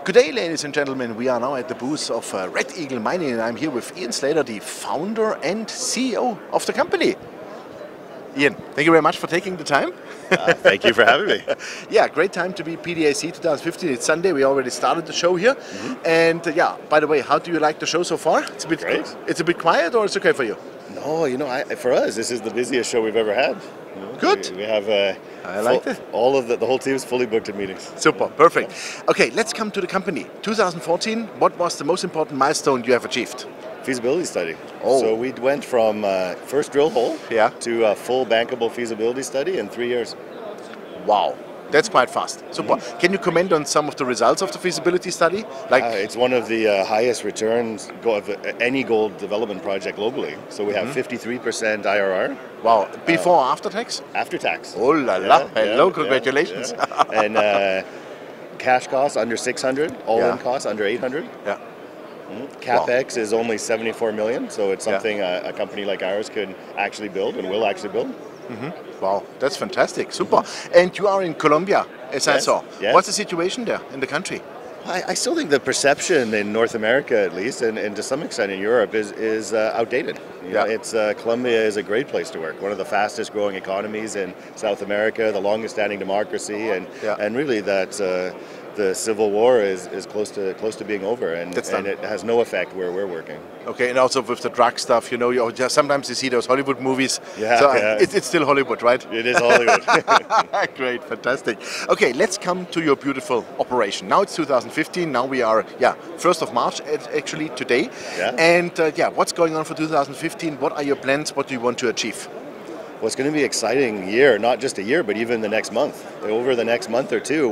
Good day, ladies and gentlemen. We are now at the booth of Red Eagle Mining, and I'm here with Ian Slater, the founder and CEO of the company. Ian, thank you very much for taking the time. Thank you for having me. Yeah, great time to be PDAC 2015. It's Sunday. We already started the show here. And yeah, by the way, how do you like the show so far? It's a bit Great. It's a bit quiet, or it's okay for you? No, for us, this is the busiest show we've ever had. Good. We have I like it. All of the whole team is fully booked at meetings. Super, perfect. Okay, let's come to the company. 2014, what was the most important milestone you have achieved? Feasibility study. Oh. So we went from first drill hole Yeah. to a full bankable feasibility study in 3 years. Wow, that's quite fast. Super. Can you comment on some of the results of the feasibility study? It's one of the highest returns of any gold development project globally. So we have 53% IRR. Wow, before or after tax? After tax. Oh la la, hello, congratulations. Yeah. And cash costs under 600, all-in costs under 800. Yeah. CapEx is only 74 million, so it's something a company like ours could actually build and will actually build. Wow, that's fantastic, super. And you are in Colombia, as I saw. Yes. What's the situation there in the country? I still think the perception in North America, at least, and to some extent in Europe, is outdated. It's Colombia is a great place to work. One of the fastest growing economies in South America, the longest standing democracy, and really that the civil war is close to being over, and it has no effect where we're working. Okay, and also with the drug stuff, sometimes you see those Hollywood movies. Yeah, so yeah. It's still Hollywood, right? It is Hollywood. Great, fantastic. Okay, let's come to your beautiful operation. Now it's 2015. Now we are, 1st of March actually today. Yeah. And what's going on for 2015? What are your plans? What do you want to achieve? Well, it's going to be an exciting year, not just a year, but even the next month. Over the next month or two,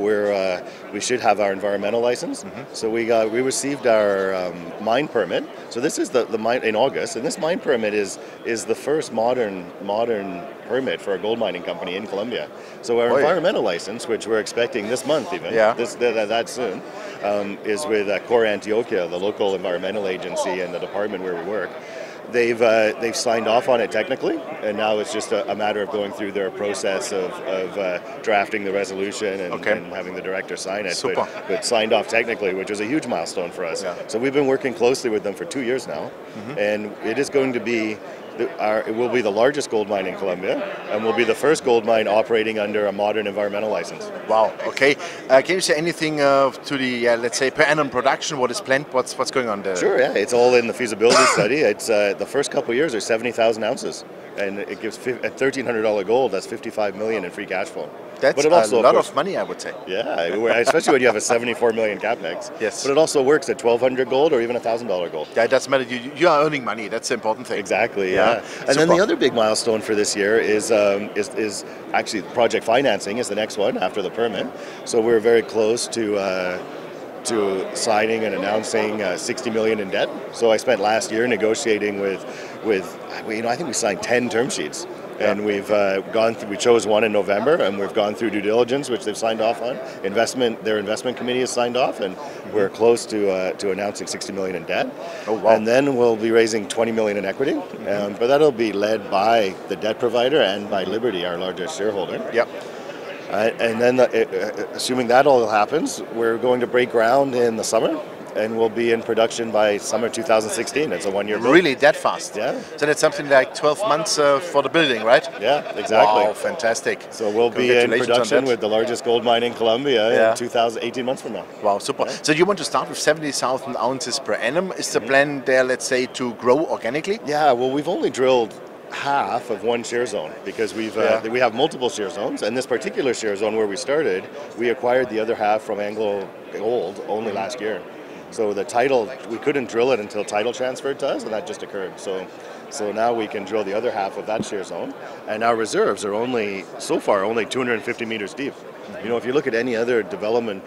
we should have our environmental license. So we received our mine permit. So this is the mine in August, and this mine permit is the first modern permit for a gold mining company in Colombia. So our environmental license, which we're expecting this month even, that soon, is with Core Antioquia, the local environmental agency and the department where we work. They've signed off on it technically, and now it's just a matter of going through their process of drafting the resolution and having the director sign it. Super. But signed off technically, which was a huge milestone for us. Yeah. So we've been working closely with them for 2 years now, and it is going to be it will be the largest gold mine in Colombia, and will be the first gold mine operating under a modern environmental license. Wow. Okay. Can you say anything to the let's say per annum production? What is planned? What's going on there? Sure. Yeah, it's all in the feasibility study. It's the first couple of years are 70,000 ounces, and it gives at $1,300 gold. That's 55 million in free cash flow. That's a lot of money, I would say. Yeah, especially when you have a 74 million capex. Yes. But it also works at $1,200 gold or even $1,000 gold. Yeah, it doesn't matter. You are earning money. That's the important thing. Exactly. Yeah. And then the other big milestone for this year is actually project financing is the next one after the permit. So we're very close to signing and announcing 60 million in debt. So I spent last year negotiating with I think we signed 10 term sheets. And we've we chose one in November, and we've gone through due diligence, which they've signed off on. Their investment committee has signed off, and we're close to announcing 60 million in debt. Oh, wow. And then we'll be raising 20 million in equity, but that'll be led by the debt provider and by Liberty, our largest shareholder. Yep. And then, assuming that all happens, we're going to break ground in the summer, and we'll be in production by summer 2016. It's a 1-year build. Really that fast? Yeah. So that's something like 12 months for the building, right? Yeah, exactly. Wow, fantastic. So we'll be in production with the largest gold mine in Colombia in 18 months from now. Wow, super. So you want to start with 70,000 ounces per annum. Is the plan there, let's say, to grow organically? Yeah, well, we've only drilled half of one shear zone because we have multiple shear zones, and this particular shear zone where we started, we acquired the other half from Anglo Gold only last year. So the title, we couldn't drill it until title transferred to us, and that just occurred. So now we can drill the other half of that shear zone, and our reserves are so far only 250 meters deep. If you look at any other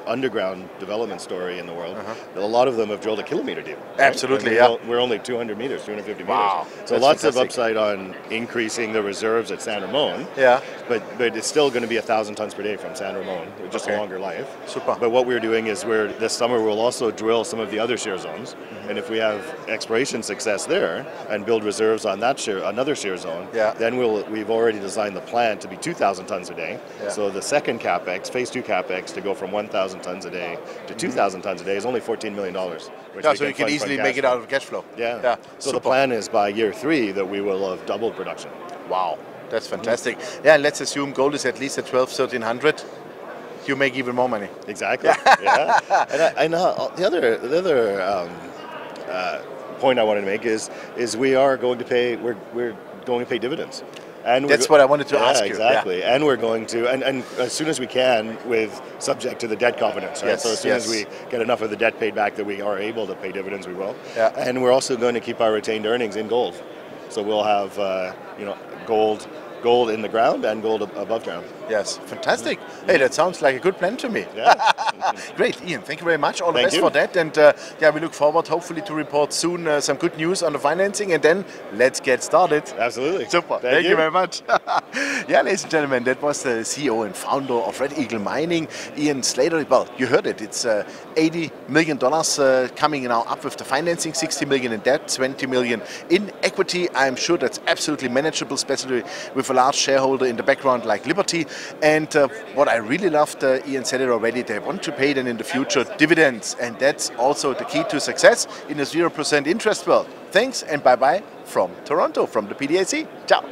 underground development story in the world, a lot of them have drilled a kilometer deep. Right? Absolutely, We're only 200 meters, 250 wow, meters. So lots of upside on increasing the reserves at San Ramon. Yeah. But it's still going to be 1,000 tons per day from San Ramon, just a longer life. Super. But what we're doing is this summer we'll also drill some of the other shear zones, and if we have exploration success there and build reserves on another shear zone, then we've already designed the plant to be 2,000 tons a day. Yeah. So the second cap capex, phase 2 capex, to go from 1,000 tons a day to 2,000 tons a day is only $14 million. Yeah, so you can easily make it out of cash flow. Yeah. So the plan is by year 3 that we will have doubled production. Wow, that's fantastic. Yeah, and let's assume gold is at least at 1,200, 1,300. You make even more money. Exactly. Yeah. And the other point I wanted to make is we are going to pay. We're going to pay dividends. And that's what I wanted to ask you. Exactly. Yeah. And we're going to, and as soon as we can, subject to the debt covenants, right? Yes, so as soon as we get enough of the debt paid back that we are able to pay dividends, we will. Yeah. And we're also going to keep our retained earnings in gold. So we'll have, gold in the ground and gold above ground. Yes, fantastic. Hey, that sounds like a good plan to me. Yeah. Great, Ian, thank you very much. All the Thank best you. for that. And we look forward hopefully to report soon some good news on the financing, and then let's get started. Absolutely. Super. Thank you very much. Yeah, ladies and gentlemen, that was the CEO and founder of Red Eagle Mining, Ian Slater. Well, you heard it. It's $80 million coming now up with the financing, 60 million in debt, 20 million in equity. I'm sure that's absolutely manageable, especially with a large shareholder in the background like Liberty. And what I really loved, Ian said it already, they want to pay then in the future dividends. And that's also the key to success in a 0% interest world. Thanks and bye-bye from Toronto, from the PDAC. Ciao.